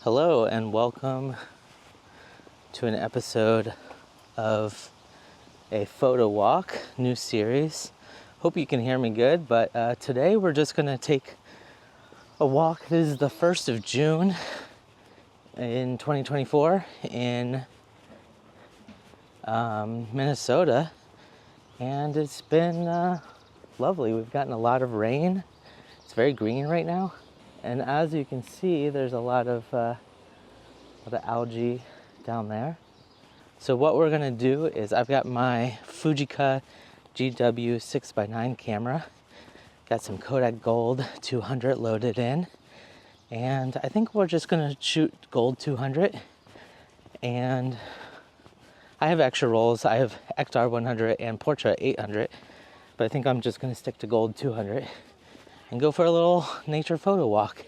Hello and welcome to an episode of a photo walk, new series. Hope you can hear me good, but today we're just gonna take a walk. This is the 1st of June in 2024 in Minnesota, and it's been lovely. We've gotten a lot of rain. It's very green right now, and as you can see, there's a lot of algae down there. So what we're gonna do is I've got my Fuji GW690 camera, got some Kodak Gold 200 loaded in, and I think we're just gonna shoot Gold 200. And I have extra rolls. I have Ektar 100 and Portra 800, but I think I'm just gonna stick to Gold 200 and go for a little nature photo walk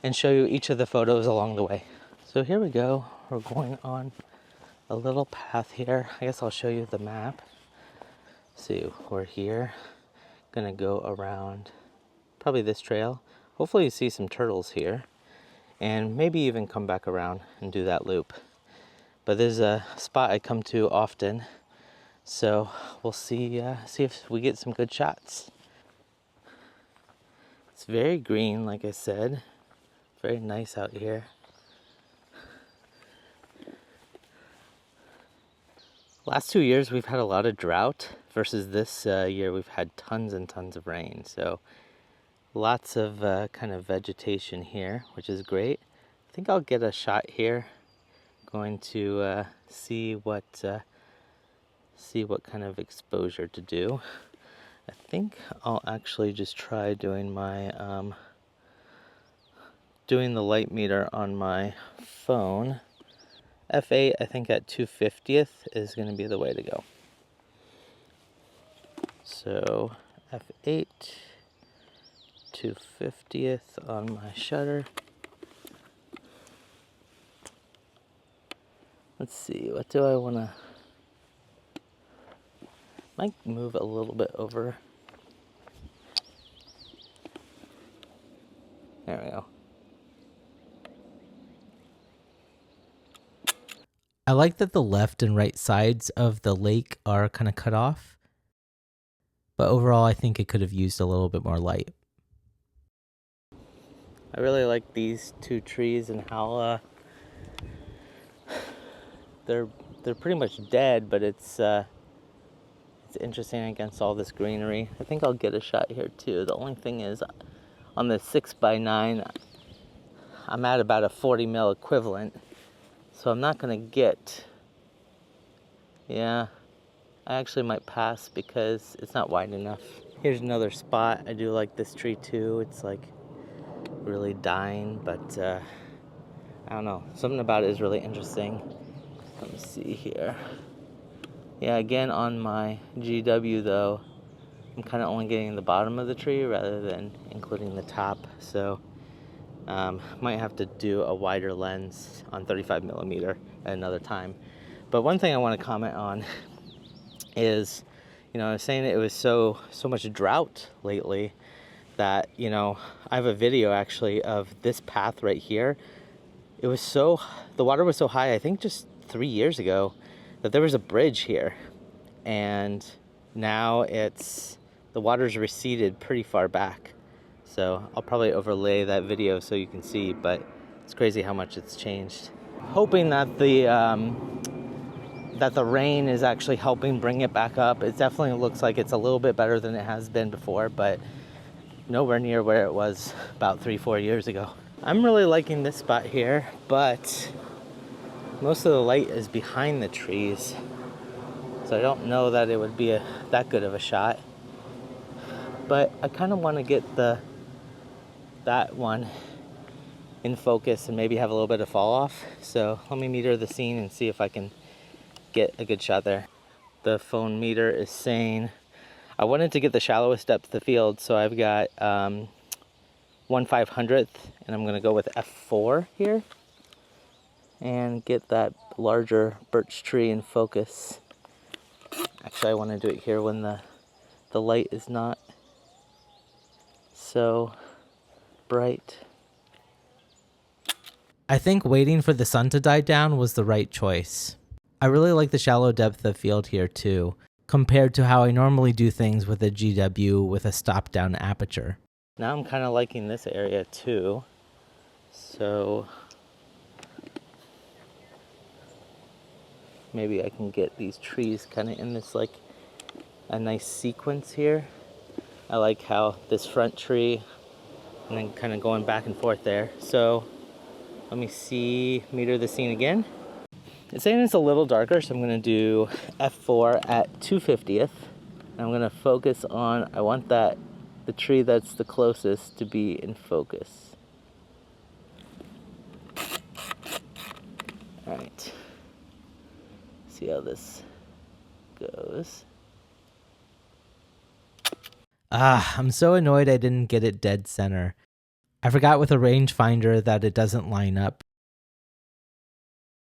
and show you each of the photos along the way. So here we go. We're going on a little path here. I guess I'll show you the map. See, we're here. Gonna go around probably this trail. Hopefully you see some turtles here, and maybe even come back around and do that loop. But there's a spot I come to often, so we'll see if we get some good shots. It's very green, like I said. Very nice out here. Last 2 years we've had a lot of drought versus this year we've had tons and tons of rain. So lots of kind of vegetation here, which is great. I think I'll get a shot here. Going to see what kind of exposure to do. I think I'll actually just try doing my doing the light meter on my phone. F8, I think at 2/50th is going to be the way to go. So F8, 2/50th on my shutter. Let's see, what do I want to... Might move a little bit over. There we go. I like that the left and right sides of the lake are kind of cut off, but overall I think it could have used a little bit more light. I really like these two trees and how they're pretty much dead, but it's interesting against all this greenery. I think I'll get a shot here too. The only thing is on the 6x9 I'm at about a 40 mil equivalent. So I'm not gonna get, yeah, I actually might pass because it's not wide enough. Here's another spot. I do like this tree too. It's like really dying, but I don't know. Something about it is really interesting. Let me see here. Yeah, again on my GW though, I'm kind of only getting the bottom of the tree rather than including the top. So might have to do a wider lens on 35mm at another time. But one thing I want to comment on is, you know, I was saying it was so much drought lately that, you know, I have a video actually of this path right here. It was the water was so high, I think just 3 years ago, that there was a bridge here, and now the water's receded pretty far back. So I'll probably overlay that video so you can see, but it's crazy how much it's changed. Hoping that the rain is actually helping bring it back up. It definitely looks like it's a little bit better than it has been before, but nowhere near where it was about 3-4 years ago. I'm really liking this spot here, but most of the light is behind the trees, so I don't know that it would be that good of a shot. But I kind of want to get that one in focus and maybe have a little bit of fall off. So let me meter the scene and see if I can get a good shot there. The phone meter is saying I wanted to get the shallowest depth of field, so I've got 1/500th, and I'm gonna go with f4 here and get that larger birch tree in focus. Actually, I want to do it here when the light is not so bright. I think waiting for the sun to die down was the right choice. I really like the shallow depth of field here too, compared to how I normally do things with a GW with a stop down aperture. Now I'm kind of liking this area too. So maybe I can get these trees kind of in this like a nice sequence here. I like how this front tree and then kind of going back and forth there. So let me see, meter the scene again. It's saying it's a little darker, so I'm gonna do f4 at 2/50th. I'm gonna focus on, I want the tree that's the closest to be in focus. All right, see how this goes. I'm so annoyed I didn't get it dead center. I forgot with a rangefinder that it doesn't line up.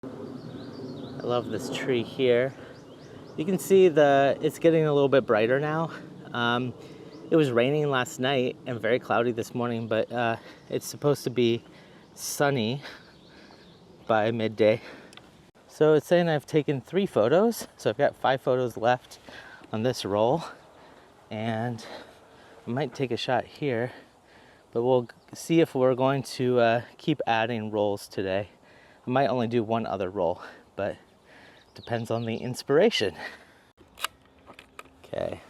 I love this tree here. You can see it's getting a little bit brighter now. It was raining last night and very cloudy this morning, but it's supposed to be sunny by midday. So it's saying I've taken 3 photos, so I've got 5 photos left on this roll, and I might take a shot here, but we'll see if we're going to keep adding rolls today. I might only do one other roll, but depends on the inspiration. Okay,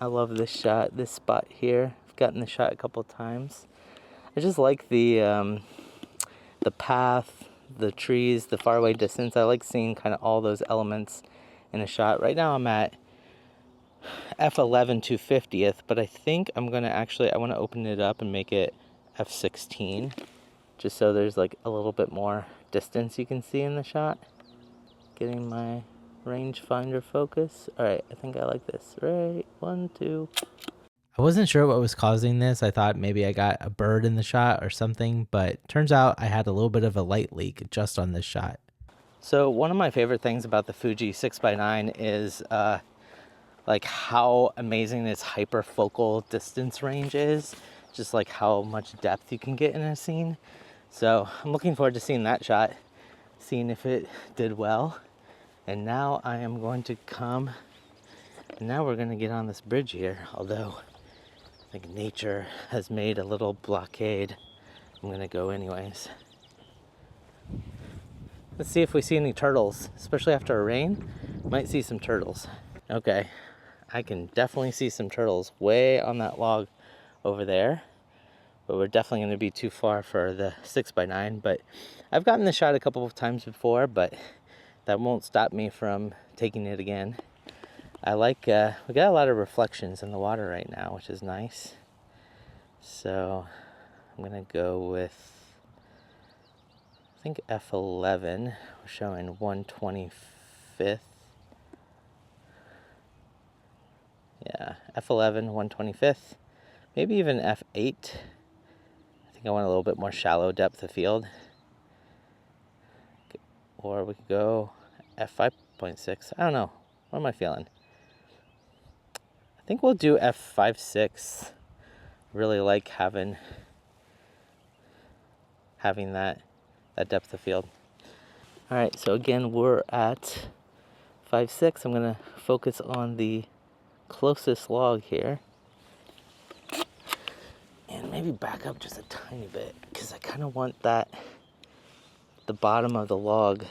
I love this shot, this spot here. I've gotten the shot a couple times. I just like the path, the trees, the faraway distance. I like seeing kind of all those elements in a shot. Right now I'm at f11 2/50th, but I think I'm gonna I want to open it up and make it f16, just so there's like a little bit more distance you can see in the shot. Getting my rangefinder focus. All right, I think I like this. Right, 1, 2. I wasn't sure what was causing this. I thought maybe I got a bird in the shot or something, but turns out I had a little bit of a light leak just on this shot. So one of my favorite things about the Fuji 6x9 is like how amazing its hyperfocal distance range is. Just like how much depth you can get in a scene. So I'm looking forward to seeing that shot, seeing if it did well. And now I am going to come, and now we're going to get on this bridge here, although I think nature has made a little blockade. I'm going to go anyways. Let's see if we see any turtles, especially after a rain. Might see some turtles. Okay, I can definitely see some turtles way on that log over there, but we're definitely going to be too far for the 6x9. But I've gotten the shot a couple of times before, but that won't stop me from taking it again. I like, we got a lot of reflections in the water right now, which is nice. So I'm gonna go with, I think f11. We're showing 1/25th. Yeah, f11, 1/25th. Maybe even f8. I think I want a little bit more shallow depth of field. Or we could go f5.6. I don't know. What am I feeling? I think we'll do f5.6. Really like having that depth of field. All right, so again, we're at 5.6. I'm gonna focus on the closest log here. And maybe back up just a tiny bit, because I kind of want the bottom of the log,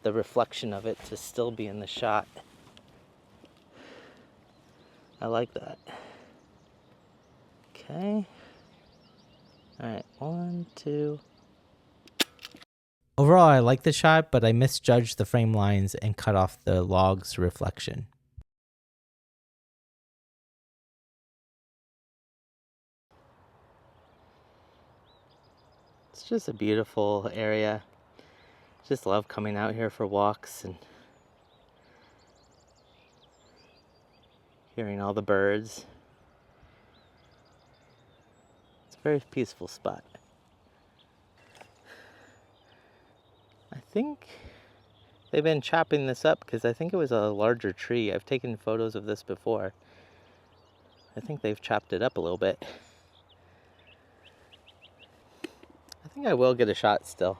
the reflection of it, to still be in the shot. I like that. Okay. All right, 1, 2. Overall, I like the shot, but I misjudged the frame lines and cut off the log's reflection. It's just a beautiful area. Just love coming out here for walks and hearing all the birds. It's a very peaceful spot. I think they've been chopping this up because I think it was a larger tree. I've taken photos of this before. I think they've chopped it up a little bit. I think I will get a shot still.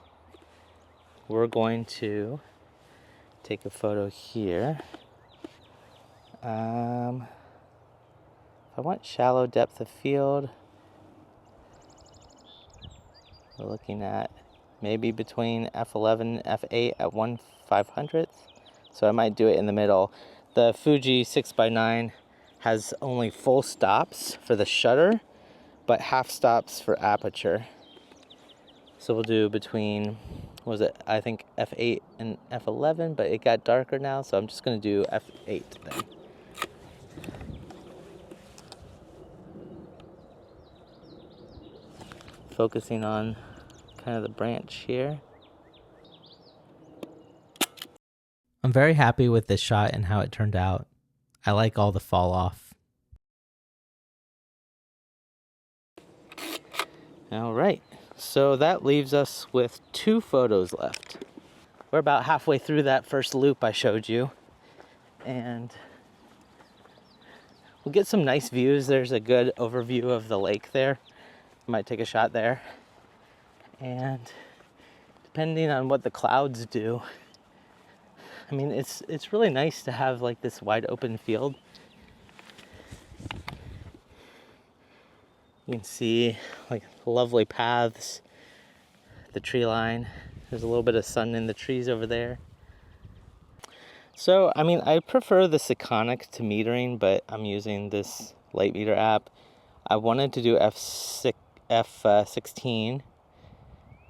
we're going to take a photo here. If I want shallow depth of field, we're looking at maybe between f11 and f8 at 1/500th. So I might do it in the middle. The Fuji 6x9 has only full stops for the shutter, but half stops for aperture. So we'll do between, what was it, I think f8 and f11, but it got darker now, so I'm just gonna do f8 then. Focusing on kind of the branch here. I'm very happy with this shot and how it turned out. I like all the fall off. All right, so that leaves us with 2 photos left. We're about halfway through that first loop I showed you, and we'll get some nice views. There's a good overview of the lake there. Might take a shot there. And depending on what the clouds do, I mean, it's really nice to have like this wide open field. You can see like lovely paths, the tree line. There's a little bit of sun in the trees over there. So, I mean, I prefer the Sekonic to metering, but I'm using this light meter app. I wanted to do f16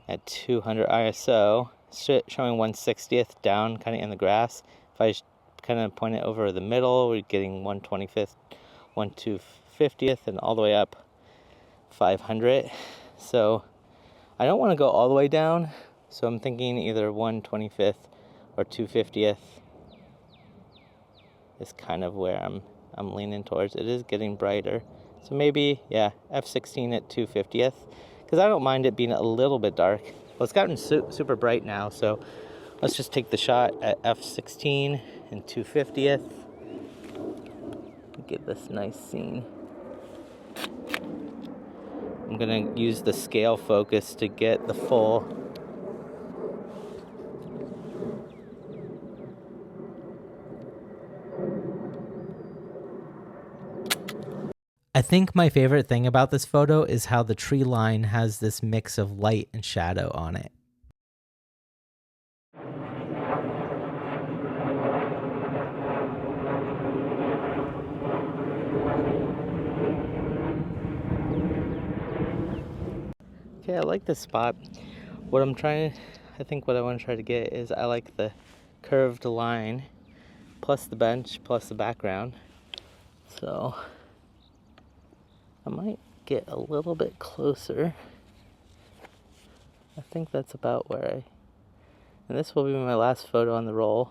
at 200 ISO, showing 1/60th down kind of in the grass. If I kind of point it over the middle, we're getting 1/25th, 1/250th, and all the way up 500. So I don't want to go all the way down, so I'm thinking either 1/25th or 2/50th is kind of where I'm leaning towards. It is getting brighter, so maybe, yeah, f16 at 2/50th, because I don't mind it being a little bit dark. Well, it's gotten super bright now, so let's just take the shot at f16 and 2/50th. Get this nice scene. I'm gonna use the scale focus to get the full. I think my favorite thing about this photo is how the tree line has this mix of light and shadow on it. Okay, I like this spot. I think what I want to try to get is I like the curved line plus the bench plus the background. So I might get a little bit closer. I think that's about where and this will be my last photo on the roll.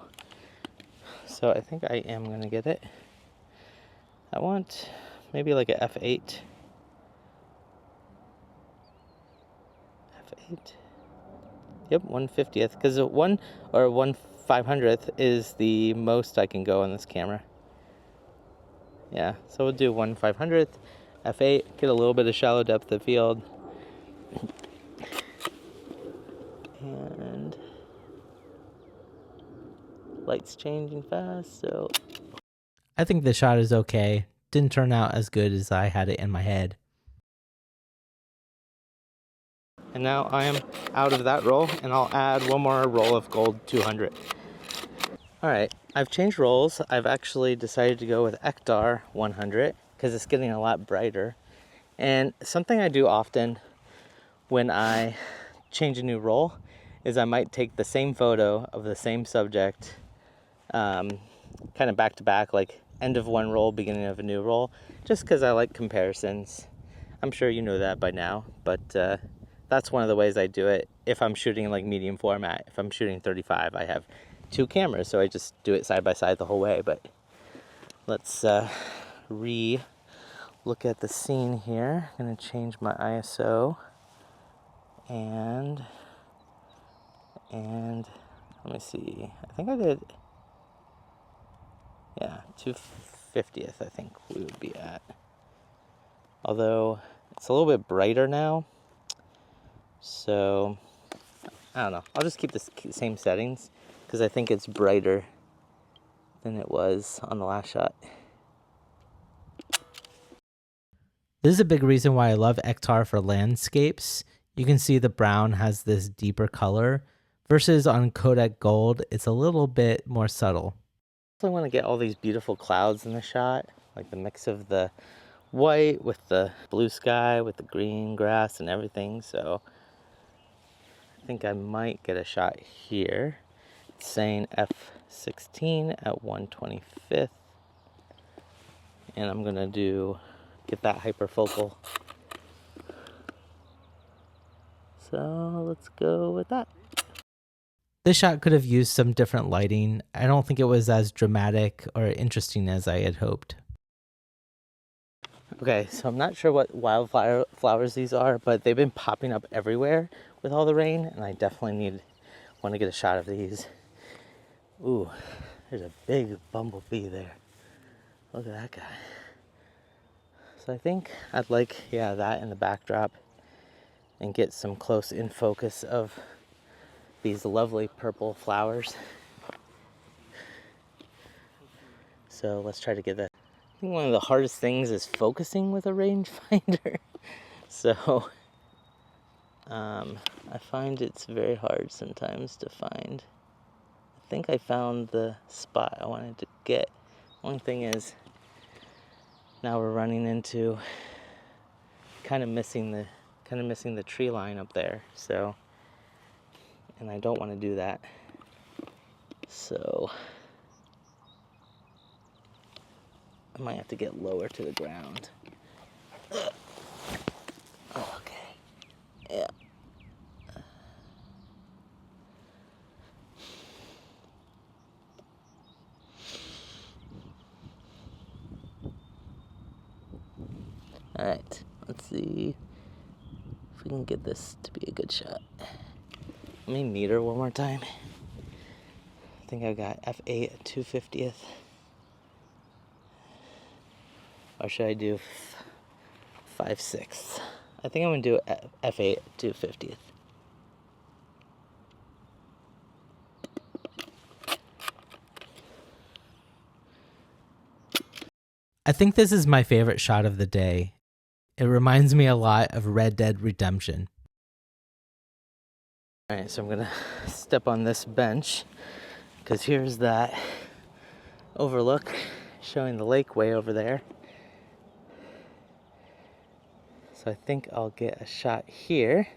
So I think I am gonna get it. I want maybe like a f8. Yep, 1/50th, because 1/500th is the most I can go on this camera. Yeah, so we'll do 1/500th, f8, get a little bit of shallow depth of field. And light's changing fast, so I think the shot is okay. Didn't turn out as good as I had it in my head. and now I am out of that roll, and I'll add one more roll of gold 200. All right, I've changed rolls. I've actually decided to go with Ektar 100 because it's getting a lot brighter. And something I do often when I change a new roll is I might take the same photo of the same subject, kind of back to back, like end of one roll, beginning of a new roll, just because I like comparisons. I'm sure you know that by now, but that's one of the ways I do it. If I'm shooting like medium format, if I'm shooting 35, I have 2 cameras, so I just do it side by side the whole way. But let's look at the scene here. I'm gonna change my ISO and let me see. I think I did, yeah, 2/50th. I think we would be at. Although it's a little bit brighter now, so I don't know. I'll just keep the same settings because I think it's brighter than it was on the last shot. This is a big reason why I love Ektar for landscapes. You can see the brown has this deeper color versus on Kodak Gold, it's a little bit more subtle. So I want to get all these beautiful clouds in the shot, like the mix of the white with the blue sky with the green grass and everything. So I think I might get a shot here. It's saying f16 at 1/25th, and I'm gonna get that hyperfocal. So let's go with that. This shot could have used some different lighting. I don't think it was as dramatic or interesting as I had hoped. Okay, so I'm not sure what wildflower flowers these are, but they've been popping up everywhere with all the rain, and I definitely want to get a shot of these. Ooh, there's a big bumblebee there. Look at that guy. So I think I'd like, yeah, that in the backdrop and get some close in focus of these lovely purple flowers. So let's try to get that. I think one of the hardest things is focusing with a rangefinder. So I find it's very hard sometimes to find. I think I found the spot I wanted to get. Only thing is, now we're running into kind of missing the tree line up there. So, and I don't want to do that. So I might have to get lower to the ground. Okay. Yeah. All right. Let's see if we can get this to be a good shot. Let me meter one more time. I think I got f8 at 2/50th. Or should I do 5/6? I think I'm gonna do f8 at 2/50th. I think this is my favorite shot of the day. It reminds me a lot of Red Dead Redemption. All right, so I'm gonna step on this bench because here's that overlook showing the lake way over there. So I think I'll get a shot here.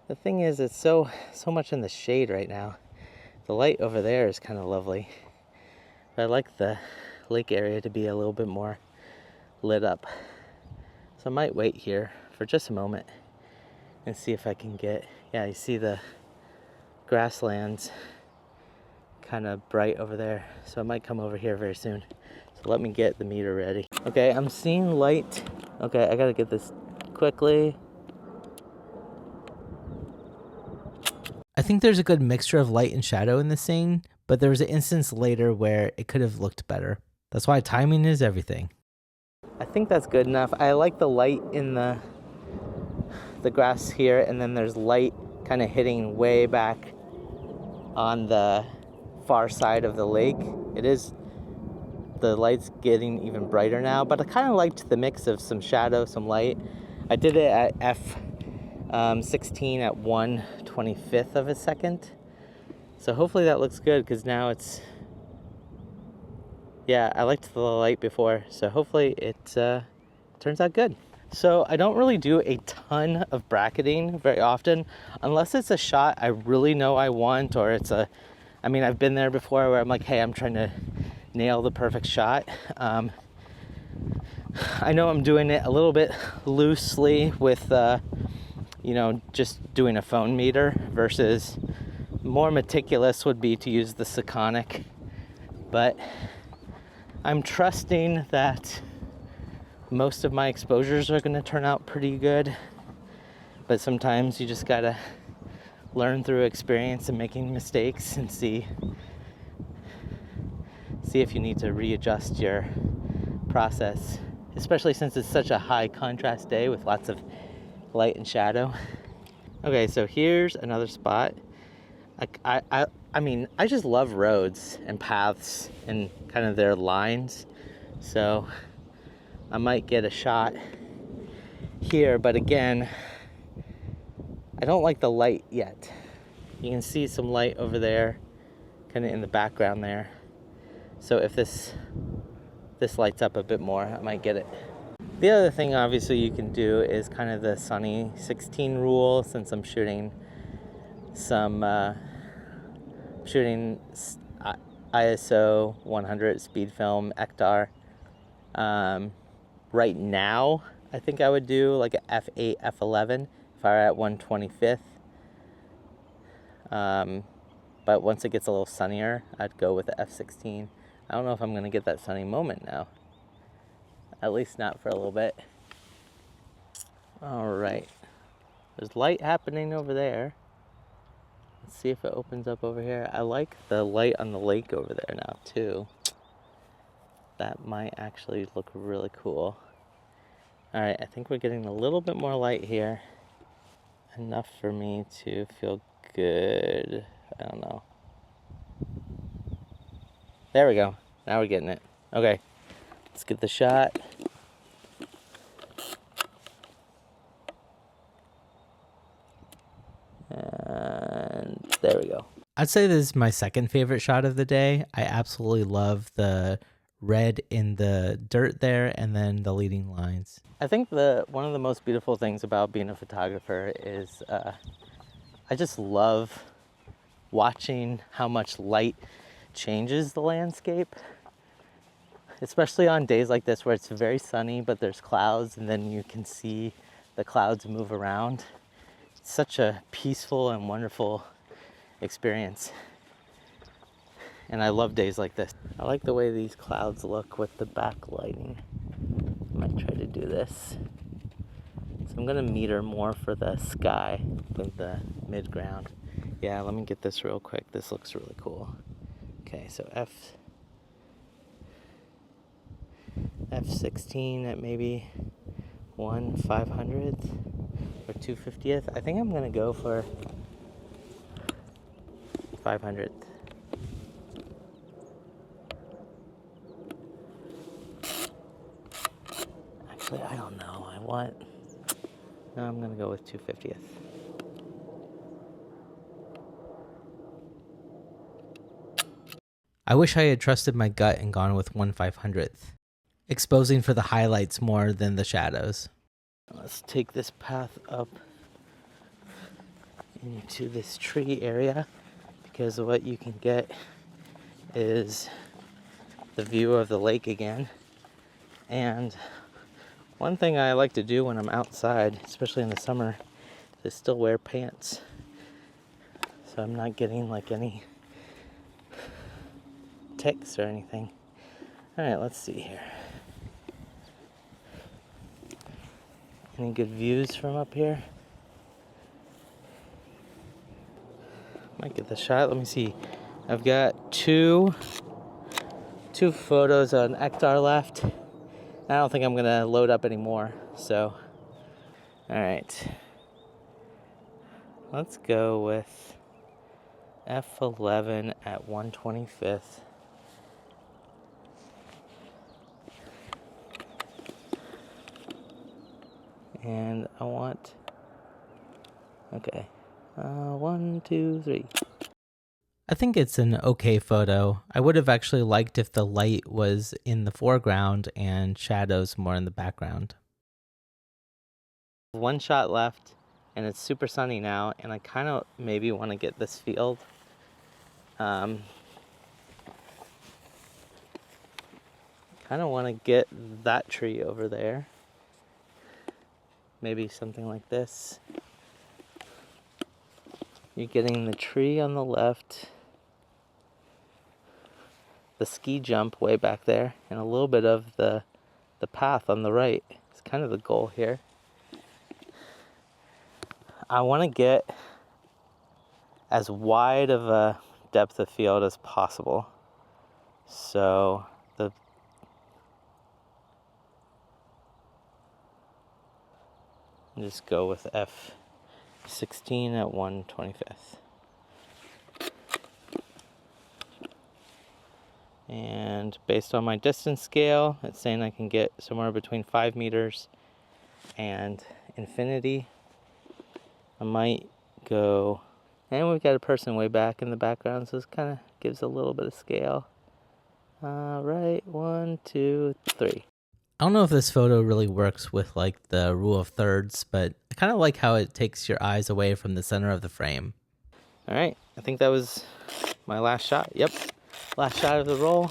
The thing is, it's so much in the shade right now. The light over there is kind of lovely, but I like the lake area to be a little bit more lit up. So I might wait here for just a moment and see if I can get, yeah, you see the grasslands kind of bright over there. So I might come over here very soon. So let me get the meter ready. Okay, I'm seeing light. Okay, I gotta get this quickly. I think there's a good mixture of light and shadow in the scene, but there was an instance later where it could have looked better. That's why timing is everything. I think that's good enough. I like the light in the grass here, and then there's light kind of hitting way back on the far side of the lake. The light's getting even brighter now, but I kind of liked the mix of some shadow, some light. I did it at f16 at 1/25th of a second. So hopefully that looks good, because now it's, yeah, I liked the light before, so hopefully it turns out good. So I don't really do a ton of bracketing very often, unless it's a shot I really know I want, or it's I mean, I've been there before where I'm like, hey, I'm trying to nail the perfect shot. I know I'm doing it a little bit loosely with, just doing a phone meter, versus more meticulous would be to use the Sekonic. But I'm trusting that most of my exposures are going to turn out pretty good. But sometimes you just gotta learn through experience and making mistakes, and see if you need to readjust your process, especially since it's such a high contrast day with lots of light and shadow. Okay, so here's another spot. I mean, I just love roads and paths and kind of their lines. So I might get a shot here, but again, I don't like the light yet. You can see some light over there, kind of in the background there. So if this lights up a bit more, I might get it. The other thing obviously you can do is kind of the sunny 16 rule, since I'm shooting some ISO 100 speed film Ektar. Right now, I think I would do like a f8, f11 if I were at 125th. But once it gets a little sunnier, I'd go with the f16. I don't know if I'm gonna get that sunny moment now. At least not for a little bit. All right, there's light happening over there. Let's see if it opens up over here. I like the light on the lake over there now too. That might actually look really cool. All right, I think we're getting a little bit more light here. Enough for me to feel good. I don't know. There we go. Now we're getting it. Okay, let's get the shot. And there we go. I'd say this is my second favorite shot of the day. I absolutely love the red in the dirt there and then the leading lines. I think one of the most beautiful things about being a photographer is I just love watching how much light changes the landscape, especially on days like this where it's very sunny but there's clouds and then you can see the clouds move around. It's such a peaceful and wonderful experience, and I love days like this. I like the way these clouds look with the backlighting. I might try to do this. So I'm gonna meter more for the sky than the mid-ground. Yeah, let me get this real quick. This looks really cool. Okay, so f16 at maybe 1/500th or 2/50th. I think I'm gonna go for 500th. Actually, I don't know. No, I'm gonna go with 2/50th. I wish I had trusted my gut and gone with 1/500th, exposing for the highlights more than the shadows. Let's take this path up into this tree area, because what you can get is the view of the lake again. And one thing I like to do when I'm outside, especially in the summer, is still wear pants, so I'm not getting like any ticks or anything. All right, let's see here. Any good views from up here? Might get the shot. Let me see. I've got two photos on Ektar left. I don't think I'm gonna load up anymore. So, all right. Let's go with f11 at 1/25th. And I want, okay, 1, 2, 3. I think it's an okay photo. I would have actually liked if the light was in the foreground and shadows more in the background. One shot left, and it's super sunny now, and I kind of maybe want to get this field. Kind of want to get that tree over there. Maybe something like this. You're getting the tree on the left, the ski jump way back there, and a little bit of the path on the right. It's kind of the goal here. I want to get as wide of a depth of field as possible. So just go with 16 at 1/25. And based on my distance scale, it's saying I can get somewhere between 5 meters and infinity. I might go, and we've got a person way back in the background, so this kind of gives a little bit of scale. Right, 1, 2, 3. I don't know if this photo really works with like the rule of thirds, but I kind of like how it takes your eyes away from the center of the frame. All right, I think that was my last shot. Yep, last shot of the roll.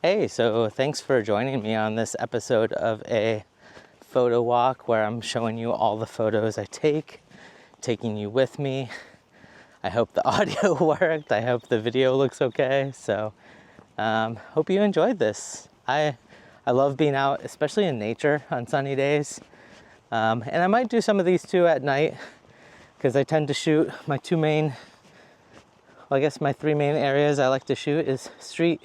Hey, so thanks for joining me on this episode of a photo walk where I'm showing you all the photos I take, taking you with me. I hope the audio worked. I hope the video looks okay. So hope you enjoyed this. I love being out, especially in nature on sunny days. And I might do some of these too at night because I tend to shoot my three main areas I like to shoot is street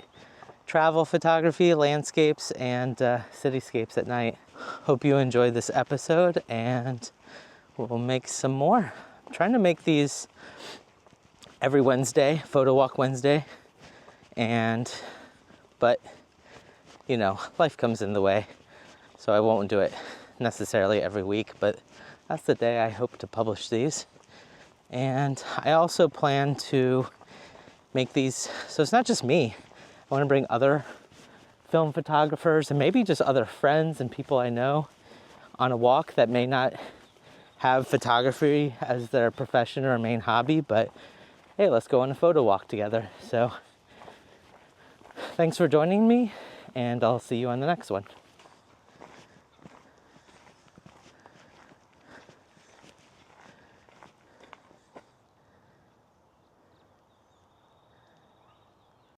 travel photography, landscapes, and cityscapes at night. Hope you enjoyed this episode, and we'll make some more. I'm trying to make these every Wednesday, Photo Walk Wednesday, but you know, life comes in the way, so I won't do it necessarily every week, but that's the day I hope to publish these. And I also plan to make these, so it's not just me. I want to bring other film photographers and maybe just other friends and people I know on a walk that may not have photography as their profession or main hobby, but hey, let's go on a photo walk together. So thanks for joining me, and I'll see you on the next one.